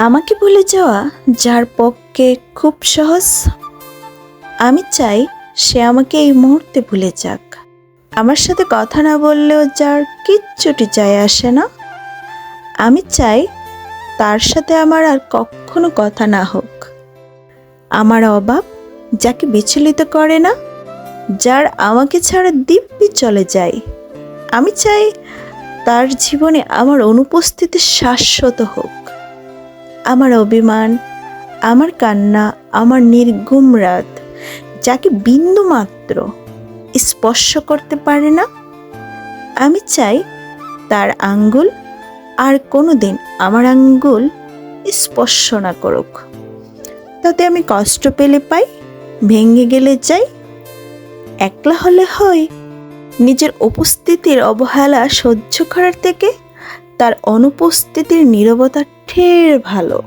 আমাকে ভুলে যাওয়া যার পক্ষে খুব সহজ, আমি চাই সে আমাকে এই মুহূর্তে ভুলে যাক। আমার সাথে কথা না বললেও যার কিচ্ছুটি যায় আসে না, আমি চাই তার সাথে আমার আর কখনো কথা না হোক। আমার অভাব যাকে বিচলিত করে না, যার আমাকে ছাড়া দিব্যি চলে যায়, আমি চাই তার জীবনে আমার অনুপস্থিতি শাশ্বত হোক। আমার অভিমান, আমার কান্না, আমার নির্ঘুম রাত যাকে বিন্দু মাত্র স্পর্শ করতে পারে না, আমি চাই তার আঙ্গুল আর কোনোদিন আমার আঙ্গুল স্পর্শ না করুক। তাতে আমি কষ্ট পেলে পাই, ভেঙে গেলে যাই, একলা হলে হয়। নিজের উপস্থিতির অবহেলা সহ্য করার থেকে তার অনুপস্থিতির নীরবতা ঢের ভালো।